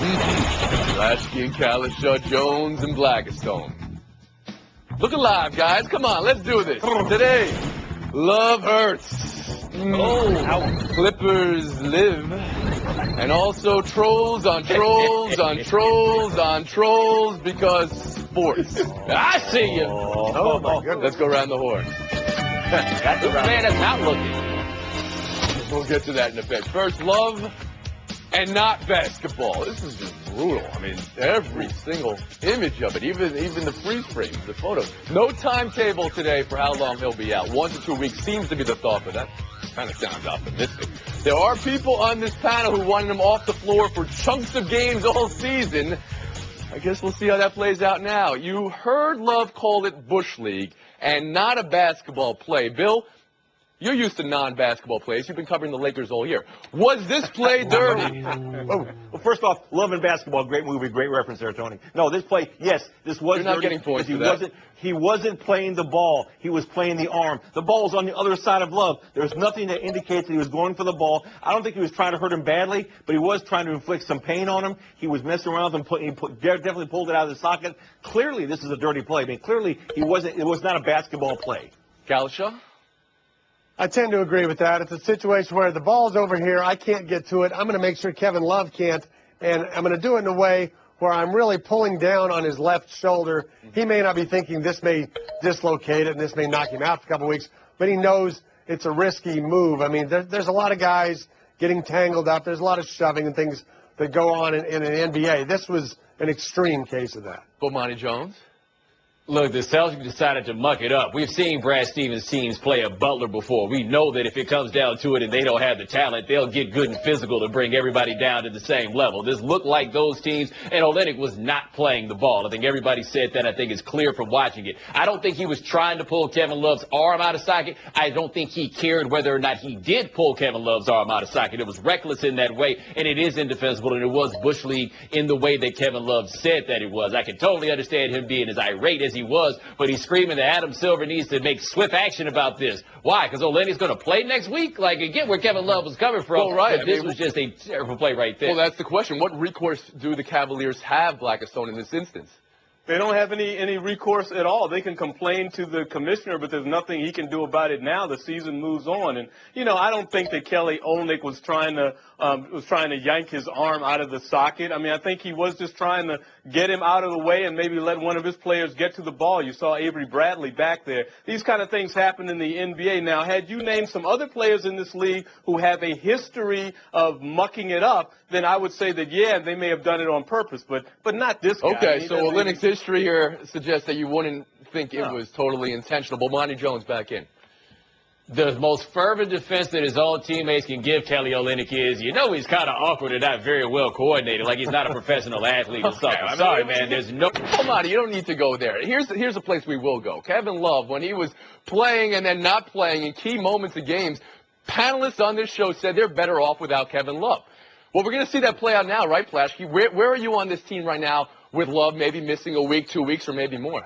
Lasky and Kalishaw, Jones and Blackstone. Look alive, guys. Come on, let's do this. Today, love hurts. Clippers live. And also trolls on trolls on trolls on trolls because sports. I see you. Oh, my goodness. Let's go around the horn. That's the man that's not looking. We'll get to that in a bit. First, love and not basketball. This is just brutal. I mean, every single image of it, even the freeze frames, the photos. No timetable today for how long he'll be out. 1 to 2 weeks seems to be the thought, but that kind of sounds optimistic. There are people on this panel who wanted him off the floor for chunks of games all season. I guess we'll see how that plays out now. You heard Love call it Bush League and not a basketball play. Bill, you're used to non-basketball plays. You've been covering the Lakers all year. Was this play dirty? Well, first off, Love and Basketball, great movie, great reference there, Tony. No, this play, yes, this was You're not dirty. getting points for that. He wasn't playing the ball. He was playing the arm. The ball was on the other side of Love. There's nothing that indicates that he was going for the ball. I don't think he was trying to hurt him badly, but he was trying to inflict some pain on him. He was messing around with him. Definitely pulled it out of the socket. Clearly, this is a dirty play. I mean, clearly, it was not a basketball play. Kalishaw? I tend to agree with that. It's a situation where the ball's over here. I can't get to it. I'm going to make sure Kevin Love can't, and I'm going to do it in a way where I'm really pulling down on his left shoulder. He may not be thinking this may dislocate it and this may knock him out for a couple of weeks, but he knows it's a risky move. I mean, there's a lot of guys getting tangled up. There's a lot of shoving and things that go on in an NBA. This was an extreme case of that. Bomani Jones? Look, the Celtics decided to muck it up. We've seen Brad Stevens' teams play a Butler before. We know that if it comes down to it and they don't have the talent, they'll get good and physical to bring everybody down to the same level. This looked like those teams, and Olynyk was not playing the ball. I think everybody said that. I think it's clear from watching it. I don't think he was trying to pull Kevin Love's arm out of socket. I don't think he cared whether or not he did pull Kevin Love's arm out of socket. It was reckless in that way, and it is indefensible, and it was Bush League in the way that Kevin Love said that it was. I can totally understand him being as irate as he was, but he's screaming that Adam Silver needs to make swift action about this. Why? Because Olynyk's going to play next week? Like, again, where Kevin Love was coming from. Well, right. This was just a terrible play right there. Well, that's the question. What recourse do the Cavaliers have, Blackstone, in this instance? They don't have any recourse at all. They can complain to the commissioner, but there's nothing he can do about it now. The season moves on, and I don't think that Kelly Olynyk was trying to yank his arm out of the socket. I mean, I think he was just trying to get him out of the way and maybe let one of his players get to the ball. You saw Avery Bradley back there. These kind of things happen in the NBA. Now, had you named some other players in this league who have a history of mucking it up, then I would say that, yeah, they may have done it on purpose, but not this guy. Okay, so Olynyk's history here suggests that you wouldn't think it was totally intentional. Bomani Jones back in. The most fervent defense that his own teammates can give Kelly Olynyk is, he's kind of awkward and not very well coordinated, like he's not a professional athlete or something. I'm sorry, man. There's no... Come on, you don't need to go there. Here's a place we will go. Kevin Love, when he was playing and then not playing in key moments of games, panelists on this show said they're better off without Kevin Love. Well, we're going to see that play out now, right, Plashke? Where are you on this team right now with Love maybe missing a week, 2 weeks, or maybe more?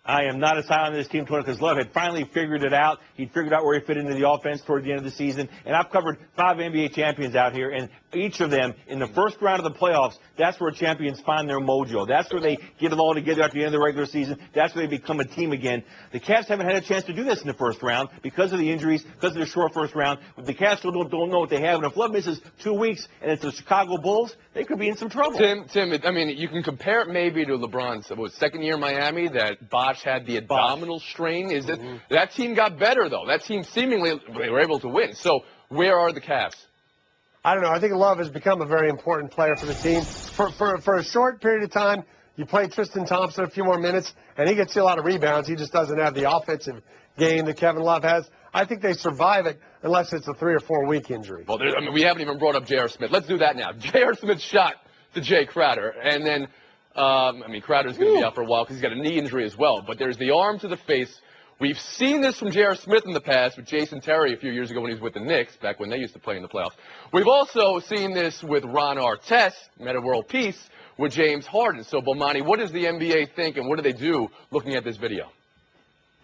I am not as high on this team, Tony, because Love had finally figured it out. He'd figured out where he fit into the offense toward the end of the season. And I've covered 5 NBA champions out here, and each of them, in the first round of the playoffs, that's where champions find their mojo. That's where they get it all together at the end of the regular season. That's where they become a team again. The Cavs haven't had a chance to do this in the first round because of the injuries, because of the short first round. The Cavs still don't know what they have. And if Love misses 2 weeks and it's the Chicago Bulls, they could be in some trouble. Tim, I mean, you can compare it maybe to LeBron's second year in Miami that Bosh had the abdominal strain. Is it that team got better though? That team seemingly they were able to win. So where are the Cavs? I don't know. I think Love has become a very important player for the team. For a short period of time, you play Tristan Thompson a few more minutes, and he gets you a lot of rebounds. He just doesn't have the offensive game that Kevin Love has. I think they survive it unless it's a 3 or 4 week injury. Well, we haven't even brought up J.R. Smith. Let's do that now. J.R. Smith shot to Jay Crowder, and then Crowder's going to be out for a while because he's got a knee injury as well. But there's the arm to the face. We've seen this from J.R. Smith in the past with Jason Terry a few years ago when he was with the Knicks, back when they used to play in the playoffs. We've also seen this with Ron Artest, Meta World Peace, with James Harden. So, Bomani, what does the NBA think and what do they do looking at this video?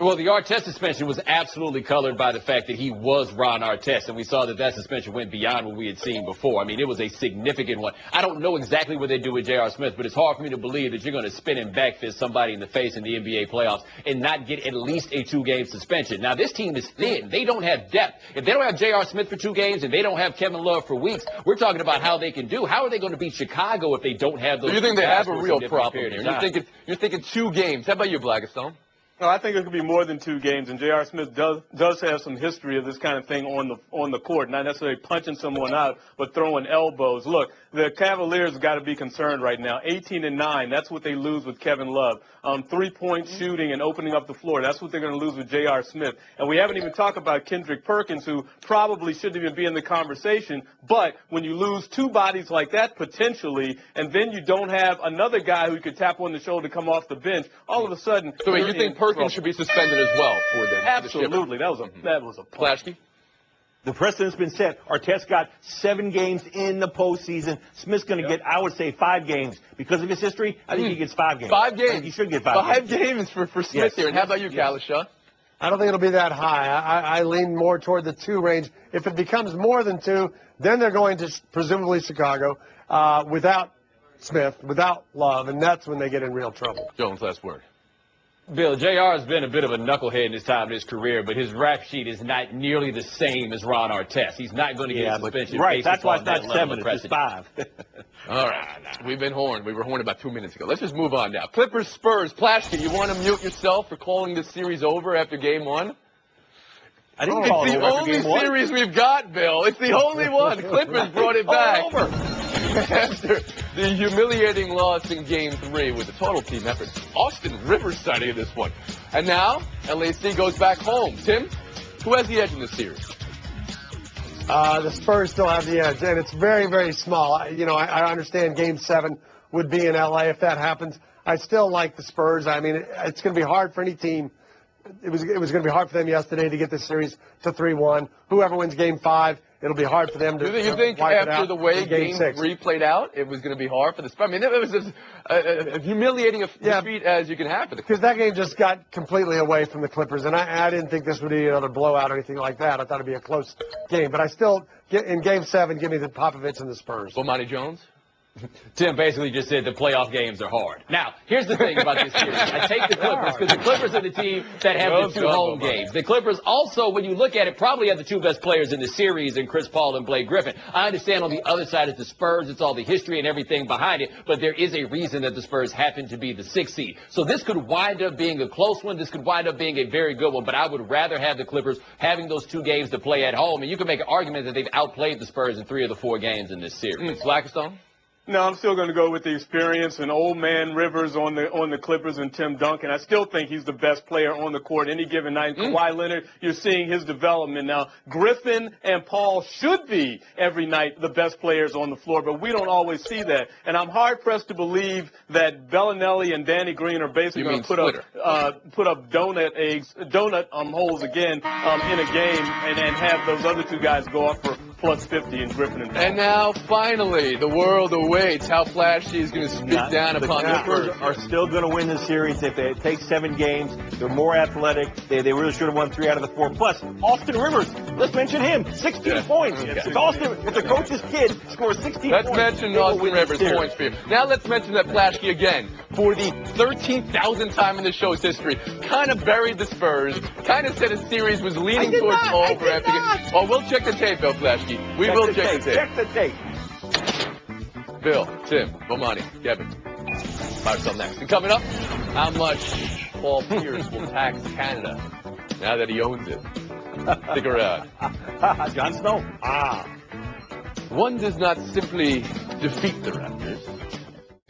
Well, the Artest suspension was absolutely colored by the fact that he was Ron Artest, and we saw that suspension went beyond what we had seen before. I mean, it was a significant one. I don't know exactly what they do with J.R. Smith, but it's hard for me to believe that you're going to spin and backfist somebody in the face in the NBA playoffs and not get at least a 2-game suspension. Now, this team is thin. They don't have depth. If they don't have J.R. Smith for 2 games and they don't have Kevin Love for weeks, we're talking about how they can do. How are they going to beat Chicago if they don't have those? So you think they have a real problem here? You're thinking 2 games. How about you, Blackstone? No, I think it could be more than 2 games, and J.R. Smith does have some history of this kind of thing on the court, not necessarily punching someone out, but throwing elbows. Look, the Cavaliers got to be concerned right now. 18-9, that's what they lose with Kevin Love. 3-point shooting and opening up the floor, that's what they're going to lose with J.R. Smith. And we haven't even talked about Kendrick Perkins, who probably shouldn't even be in the conversation. But when you lose 2 bodies like that potentially, and then you don't have another guy who you could tap on the shoulder to come off the bench, all of a sudden. So you think Perkins should be suspended as well for the Absolutely, that was a Flashkey? The precedent's been set. Artest got 7 games in the postseason. Smith's going to get, I would say, 5 games. Because of his history, I think he gets 5 games. 5 games? He should get 5 games for Smith here. And how about you, Kalisha? I don't think it'll be that high. I lean more toward the 2 range. If it becomes more than 2, then they're going to presumably Chicago without Smith, without Love, and that's when they get in real trouble. Jones, last word. Bill, JR has been a bit of a knucklehead in his time in his career, but his rap sheet is not nearly the same as Ron Artest. He's not going to get a suspension. Right, that's why it's not 7, it's just 5. All right. We've been horned. We were horned about 2 minutes ago. Let's just move on now. Clippers, Spurs. Plashkin, you want to mute yourself for calling this series over after game 1? I didn't call it over after game 1. It's the only series we've got, Bill. It's the only one. Clippers brought it back. Over. After the humiliating loss in Game 3 with a total team effort. Austin Rivers starting this one. And now, LAC goes back home. Tim, who has the edge in this series? The Spurs still have the edge, and it's very, very small. I understand Game 7 would be in L.A. if that happens. I still like the Spurs. I mean, it's going to be hard for any team. It was going to be hard for them yesterday to get this series to 3-1. Whoever wins Game 5, it'll be hard for them to. You think after the way Game 3 played out, it was going to be hard for the Spurs? I mean, it was as humiliating a defeat as you can have for the Clippers. Because that game just got completely away from the Clippers, and I didn't think this would be another blowout or anything like that. I thought it'd be a close game, but I still, in Game 7, give me the Popovich and the Spurs. Bomani Jones? Tim basically just said the playoff games are hard. Now, here's the thing about this series. I take the Clippers because the Clippers are the team that have the 2 home games. The Clippers also, when you look at it, probably have the 2 best players in the series in Chris Paul and Blake Griffin. I understand on the other side is the Spurs. It's all the history and everything behind it, but there is a reason that the Spurs happen to be the 6th seed. So this could wind up being a close one. This could wind up being a very good one, but I would rather have the Clippers having those 2 games to play at home. And you can make an argument that they've outplayed the Spurs in 3 of the 4 games in this series. Blackstone? No, I'm still going to go with the experience and old man Rivers on the Clippers and Tim Duncan. I still think he's the best player on the court any given night. Kawhi Leonard, you're seeing his development now. Griffin and Paul should be every night the best players on the floor, but we don't always see that. And I'm hard pressed to believe that Bellinelli and Danny Green are basically going to put up donut holes again in a game and have those other 2 guys go up for plus 50 in Griffin and Paul. And now, finally, the world awaits how Flashy is going to speak down upon the Clippers are still going to win the series if they take 7 games. They're more athletic. They really should have won 3 out of the 4. Plus, Austin Rivers, let's mention him. 16 points. If the coach's kid scores 16 points. Let's mention Austin Rivers' points for you. Now let's mention that Flashy again, for the 13,000th time in the show's history, kind of buried the Spurs, kind of said a series was leaning towards over after game. Oh, we'll check the tape, though, Flashy. We will check the tape. Check the tape. Bill, Tim, Bomani, Kevin. Myself next. And coming up, how much Paul Pierce will tax Canada now that he owns it. Stick around. Jon Snow. One does not simply defeat the Raptors.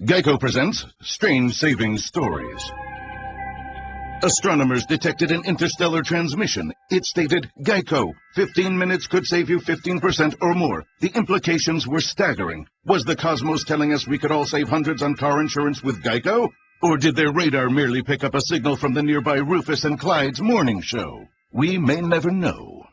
Geico presents Strange Saving Stories. Astronomers detected an interstellar transmission. It stated, Geico, 15 minutes could save you 15% or more. The implications were staggering. Was the cosmos telling us we could all save hundreds on car insurance with Geico? Or did their radar merely pick up a signal from the nearby Rufus and Clyde's morning show? We may never know.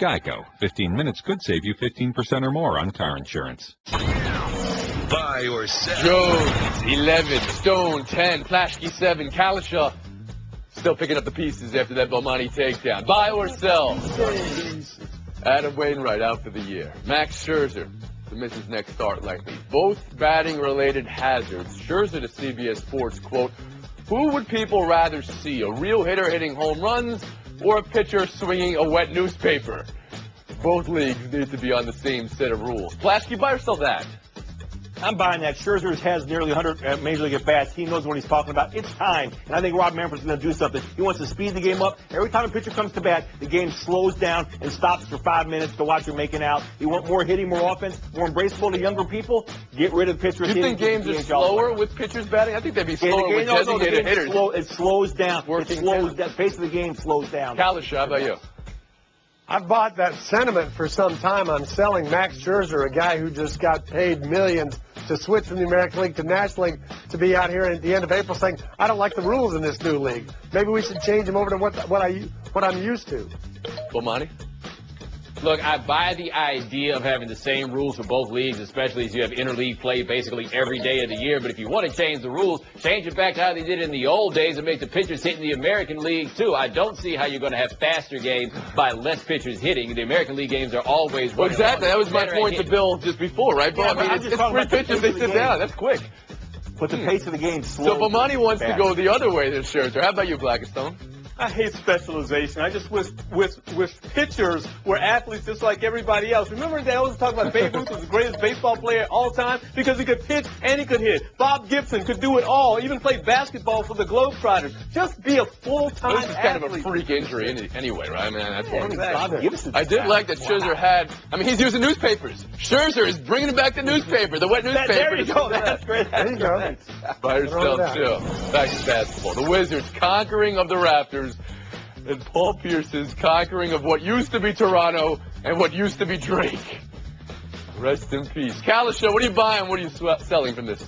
Geico, 15 minutes could save you 15% or more on car insurance. Buy Buy or sell? Jones, 11. Stone, 10. Plaschke, 7. Kalisha still picking up the pieces after that Bomani takedown. Buy or sell? Adam Wainwright out for the year. Max Scherzer to miss his next start likely. Both batting-related hazards. Scherzer to CBS Sports, quote, "Who would people rather see, a real hitter hitting home runs or a pitcher swinging a wet newspaper? Both leagues need to be on the same set of rules." Plaschke, buy or sell that? I'm buying that. Scherzer has nearly 100 Major League at-bats. He knows what he's talking about. It's time. And I think Rob Manfred's going to do something. He wants to speed the game up. Every time a pitcher comes to bat, the game slows down and stops for 5 minutes to watch him making out. You want more hitting, more offense, more embraceable to younger people? Get rid of pitchers. You think games are slower with pitchers batting? I think they'd be slower with designated hitters. It slows down. It slows down. The pace of the game slows down. Kalisha, how about you? I've bought that sentiment for some time on selling Max Scherzer, a guy who just got paid millions to switch from the American League to National League, to be out here at the end of April saying, I don't like the rules in this new league. Maybe we should change him over to what I'm used to. Bomani? Look, I buy the idea of having the same rules for both leagues, especially as you have interleague play basically every day of the year. But if you want to change the rules, change it back to how they did in the old days and make the pitchers hit in the American League, too. I don't see how you're going to have faster games by less pitchers hitting. The American League games are always running. Well, exactly. That was my point to Bill just before, right, Bill? Yeah, I mean, it's 3 pitches, they sit down. That's quick. But the pace of the game slows. So Bomani wants to go the other way than Scherzer. How about you, Blackstone? I hate specialization. I just wish pitchers were athletes just like everybody else. Remember they always talk about Babe Ruth was the greatest baseball player of all time because he could pitch and he could hit. Bob Gibson could do it all, even play basketball for the Globetrotters. Just be a full-time athlete. This is kind of a freak injury anyway, right? I mean, that's what exactly. I did like that Scherzer had, I mean, he's using newspapers. Scherzer is bringing back the newspaper, the wet newspaper. There you go. That's great. There you go. Buy or sell, too. Back to basketball. The Wizards conquering of the Raptors. And Paul Pierce's conquering of what used to be Toronto and what used to be Drake. Rest in peace. Kalisha, what are you buying? What are you selling from this?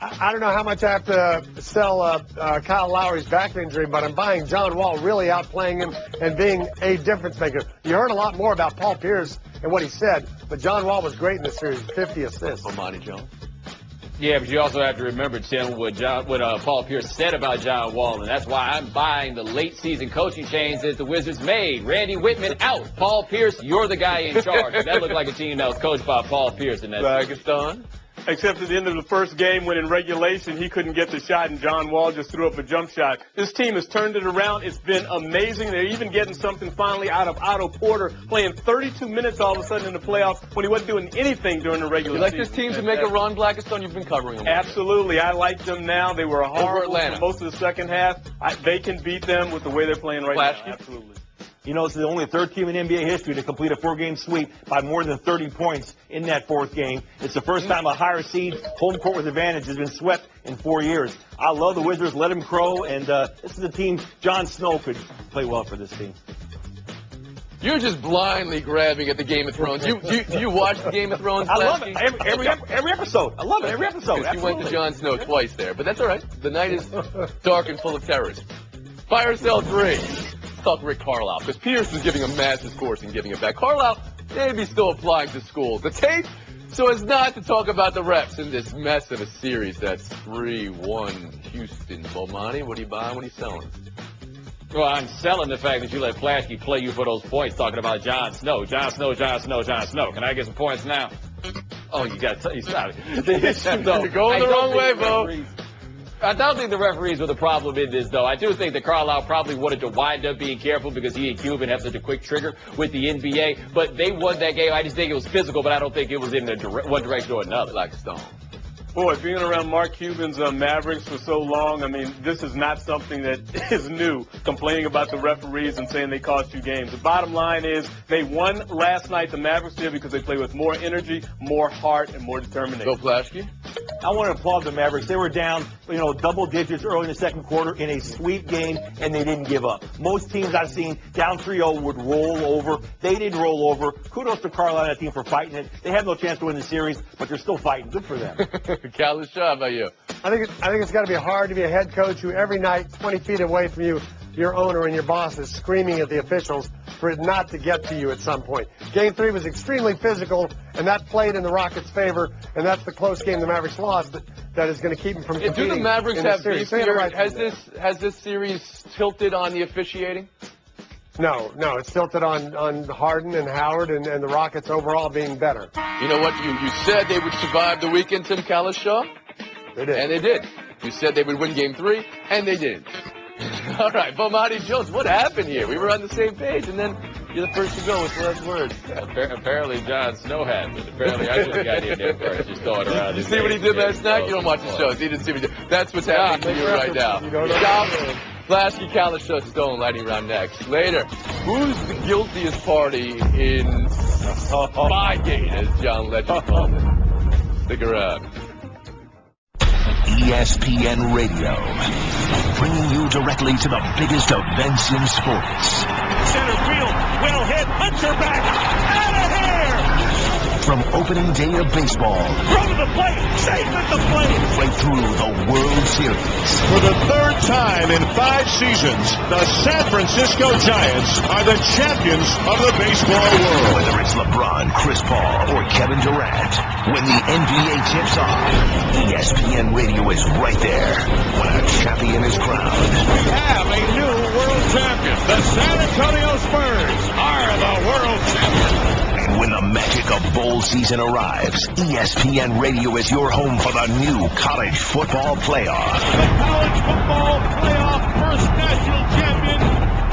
I don't know how much I have to sell Kyle Lowry's back injury, but I'm buying John Wall really outplaying him and being a difference maker. You heard a lot more about Paul Pierce and what he said, but John Wall was great in this series, 50 assists. Bomani Jones. Yeah, but you also have to remember, Tim, what Paul Pierce said about John Wall, and that's why I'm buying the late-season coaching change that the Wizards made. Randy Whitman out. Paul Pierce, you're the guy in charge. That looked like a team that was coached by Paul Pierce in that Pakistan. Except at the end of the first game when in regulation he couldn't get the shot and John Wall just threw up a jump shot. This team has turned it around. It's been amazing. They're even getting something finally out of Otto Porter, playing 32 minutes all of a sudden in the playoffs when he wasn't doing anything during the regular season. You like this team to make a run, Blackstone? You've been covering them. Absolutely. I like them now. They were horrible for most of the second half. They can beat them with the way they're playing right now. Absolutely. You know, it's the only third team in NBA history to complete a 4-game sweep by more than 30 points in that fourth game. It's the first time a higher seed, home court with advantage, has been swept in 4 years. I love the Wizards. Let them crow. And this is a team Jon Snow could play well for this team. You're just blindly grabbing at the Game of Thrones. Do you watch the Game of Thrones? I love it. Every episode. I love it. Every episode. You went to Jon Snow twice there, but that's all right. The night is dark and full of terrors. Fire Cell 3. Talk Rick Carlisle, because Pierce is giving a massive course and giving it back. Carlisle, maybe still applying to schools. The tape, so as not to talk about the refs in this mess of a series. That's 3-1 Houston. Bomani, what are you buying? What are you selling? Well, I'm selling the fact that you let Plaschke play you for those points talking about Jon Snow. Jon Snow, Jon Snow, Jon Snow. Can I get some points now? Oh, you got to stop it. You're going the wrong way, Bo. I don't think the referees were the problem in this, though. I do think that Carlisle probably wanted to wind up being careful because he and Cuban have such a quick trigger with the NBA. But they won that game. I just think it was physical, but I don't think it was in one direction or another. Like a stone. Boy, being around Mark Cuban's Mavericks for so long, I mean, this is not something that is new, complaining about the referees and saying they cost you games. The bottom line is they won last night, the Mavericks did, because they play with more energy, more heart, and more determination. Bill Plaschke? I want to applaud the Mavericks. They were down, double digits early in the second quarter in a sweep game, and they didn't give up. Most teams I've seen down 3-0 would roll over. They didn't roll over. Kudos to Carlisle and that team for fighting it. They have no chance to win the series, but they're still fighting. Good for them. Kalisha, how about you? I think it's got to be hard to be a head coach who every night, 20 feet away from you, your owner and your boss is screaming at the officials for it not to get to you at some point. Game 3 was extremely physical, and that played in the Rockets' favor, and that's the close game the Mavericks lost that is going to keep them from competing. Do the Mavericks have beef here? Right, has this series tilted on the officiating? No, it's tilted on Harden and Howard and the Rockets overall being better. You know what? You said they would survive the weekend, Tim Kalishaw. They did. And they did. You said they would win Game 3, and they didn't. All right, Bomani Jones, what happened here? We were on the same page, and then you're the first to go with the last word. Apparently Jon Snow happened. Apparently I should have got in there first. Just throwing around. You see what he did last night? You don't watch the shows. He didn't see what he did. That's what's happening to you right now. Flashy Kalishaw Stone lighting round next. Later, who's the guiltiest party in Spygate, as John Legend called it? Stick around. ESPN Radio, bringing you directly to the biggest events in sports. Center field, well hit, Hunter back, out of here! From opening day of baseball, Throw to the plate, safe at the plate! right through the World Series. For the third time in 5 seasons, the San Francisco Giants are the champions of the baseball world. Whether it's LeBron, Chris Paul, or Kevin Durant, when the NBA tips off, ESPN Radio is right there when a champion is crowned. We have a new world champion. The San Antonio Spurs are the world champions. And when the magic of bowl season arrives, ESPN Radio is your home for the new college football playoff. The college football playoff first national champion,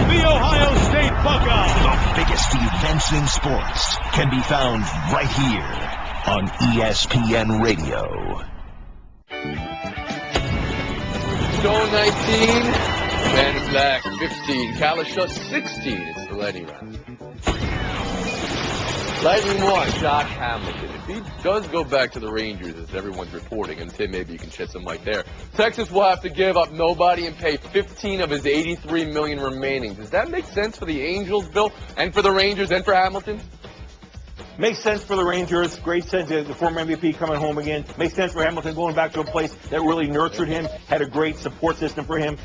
the Ohio State Buckeyes. The biggest events in sports can be found right here on ESPN Radio. Stone 19, Van Black 15, Kalishaw 16. It's the lightning round. Lightning 1, Josh Hamilton. If he does go back to the Rangers, as everyone's reporting, and Tim, maybe you can shed some light there, Texas will have to give up nobody and pay 15 of his $83 million remaining. Does that make sense for the Angels, Bill, and for the Rangers, and for Hamilton? Makes sense for the Rangers. Great sense. The former MVP coming home again. Makes sense for Hamilton going back to a place that really nurtured him, had a great support system for him.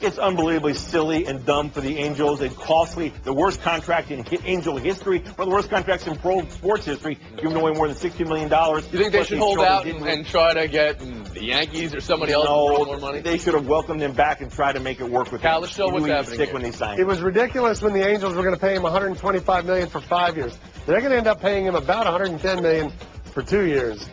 It's unbelievably silly and dumb for the Angels and costly. The worst contract in Angel history, one of the worst contracts in pro sports history, giving away more than $60 million. You think they should hold out and try to get the Yankees or somebody else for more money? They should have welcomed him back and tried to make it work with him. Kalishaw, what's happening stick here? when they signed It was ridiculous when the Angels were going to pay him $125 million for 5 years. They're going to end up paying him about $110 million for 2 years,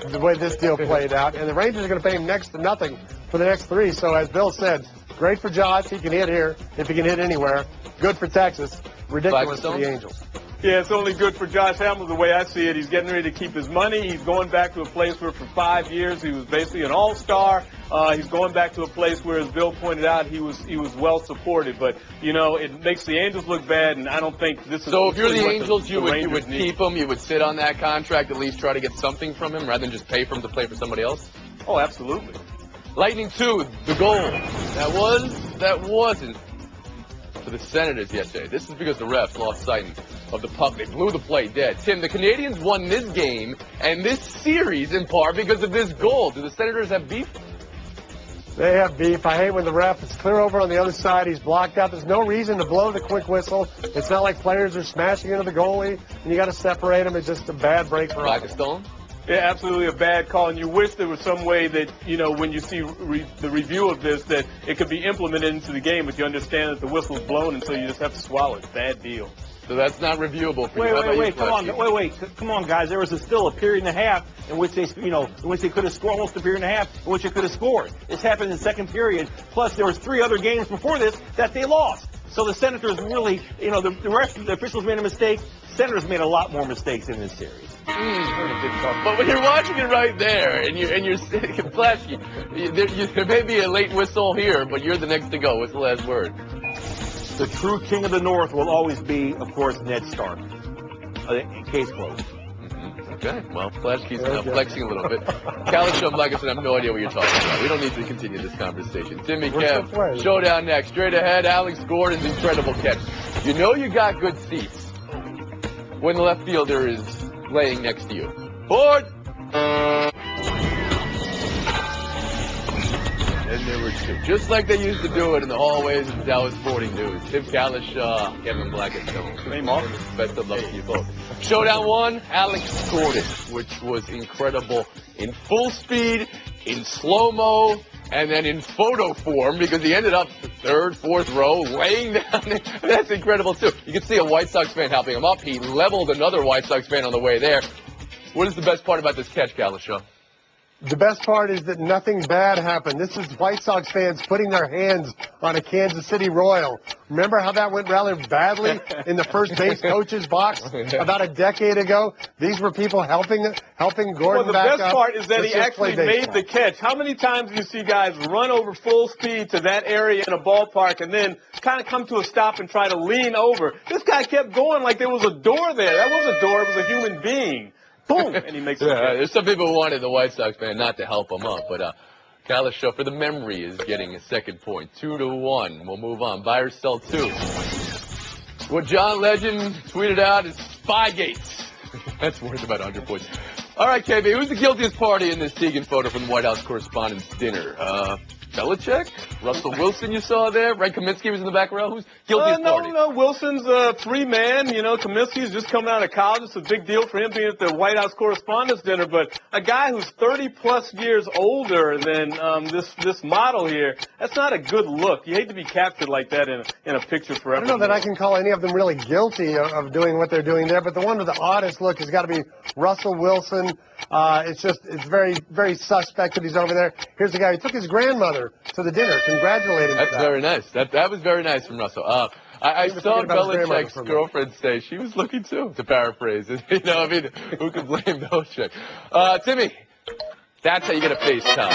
the way this deal played out. And the Rangers are going to pay him next to nothing for the next 3. So as Bill said, great for Josh. He can hit here if he can hit anywhere. Good for Texas. Ridiculous for the Angels. Yeah, it's only good for Josh Hamilton the way I see it. He's getting ready to keep his money. He's going back to a place where for 5 years he was basically an all-star. He's going back to a place where, as Bill pointed out, he was well supported. But, you know, it makes the Angels look bad, and I don't think this is... So if you're the Angels, you would keep him, you would sit on that contract, at least try to get something from him rather than just pay for him to play for somebody else? Oh, absolutely. Lightning 2, the goal. That wasn't for the Senators yesterday. This is because the refs lost sight of the puck. They blew the play dead. Tim, the Canadians won this game and this series in part because of this goal. Do the Senators have beef? They have beef. I hate when the ref is clear over on the other side. He's blocked out. There's no reason to blow the quick whistle. It's not like players are smashing into the goalie, and you got to separate them. It's just a bad break for us. Stone? Yeah, absolutely a bad call, and you wish there was some way that, you know, when you see the review of this, that it could be implemented into the game, but you understand that the whistle's blown, and so you just have to swallow it. Bad deal. So that's not reviewable for you. Come on, guys. There was still a period and a half in which they could have scored, almost a period and a half in which they could have scored. This happened in the second period. Plus, there was 3 other games before this that they lost. So the Senators really, you know, the officials made a mistake. Senators made a lot more mistakes in this series. But when you're watching it right there, and you're Flashy, there may be a late whistle here, but you're the next to go. What's the last word? The true king of the North will always be, of course, Ned Stark. Case closed. Okay, well, Flashkey's now flexing a little bit. Kalishaw, like I said, I have no idea what you're talking about. We don't need to continue this conversation. Timmy, Kev, showdown next. Straight ahead, Alex Gordon's incredible catch. You know you got good seats when the left fielder is laying next to you. Board! And there were two. Just like they used to do it in the hallways of the Dallas Sporting News. Tim Kalishaw, Kevin Blackett. Name off. Best of luck to you both. Showdown 1, Alex Gordon, which was incredible in full speed, in slow-mo, and then in photo form because he ended up third, fourth row, laying down. That's incredible, too. You can see a White Sox fan helping him up. He leveled another White Sox fan on the way there. What is the best part about this catch, Kalishaw? The best part is that nothing bad happened. This is White Sox fans putting their hands on a Kansas City Royal. Remember how that went rather badly in the first base coach's box about a decade ago? These were people helping Gordon back up. The best part is that he actually made the catch. How many times do you see guys run over full speed to that area in a ballpark and then kind of come to a stop and try to lean over? This guy kept going like there was a door there. That wasn't a door. It was a human being. Boom! And he makes it. There's some people who wanted the White Sox fan not to help him up, but Kalishaw for the memory is getting a second point. 2-1. We'll move on. Buy or sell 2. What John Legend tweeted out is Spygate. That's worth about 100 points. All right, KB, who's the guiltiest party in this Teagan photo from the White House Correspondents' Dinner? Belichick? Russell Wilson you saw there? Ray Kaminsky was in the back row? Who's guiltiest party? No. Wilson's a free man. You know, Kaminsky's just coming out of college. It's a big deal for him being at the White House Correspondents' Dinner. But a guy who's 30-plus years older than this model here, that's not a good look. You hate to be captured like that in a picture forever. I don't know that I can call any of them really guilty of doing what they're doing there, but the one with the oddest look has got to be Russell Wilson. It's very, very suspect that he's over there. Here's the guy who took his grandmother to the dinner, congratulating That's very nice. That was very nice from Russell. I saw Belichick's girlfriend say she was looking too, to paraphrase it. You know, I mean, who could blame Belichick? Timmy, that's how you get a FaceTime.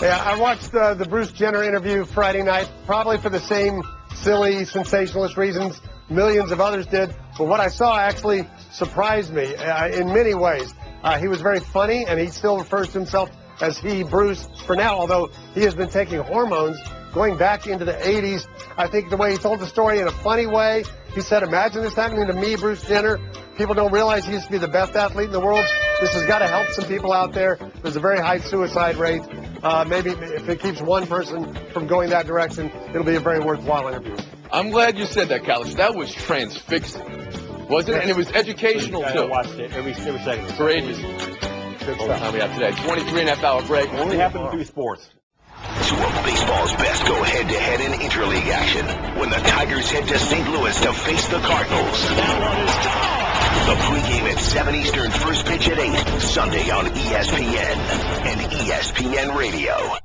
Yeah, I watched the Bruce Jenner interview Friday night, probably for the same silly, sensationalist reasons millions of others did. But what I saw actually surprised me in many ways. He was very funny, and he still refers to himself as he, Bruce, for now, although he has been taking hormones going back into the 80s. I think the way he told the story in a funny way, he said, imagine this happening to me, Bruce Jenner. People don't realize he used to be the best athlete in the world. This has got to help some people out there. There's a very high suicide rate. Maybe if it keeps one person from going that direction, it'll be a very worthwhile interview. I'm glad you said that, Kalish. That was transfixing, wasn't it? And it was educational, too. I watched it every second. For ages. All the time we have today. 23.5 hour break. Only happened through sports. Two of baseball's best go head-to-head in interleague action when the Tigers head to St. Louis to face the Cardinals. The pregame at 7 Eastern, first pitch at 8, Sunday on ESPN and ESPN Radio.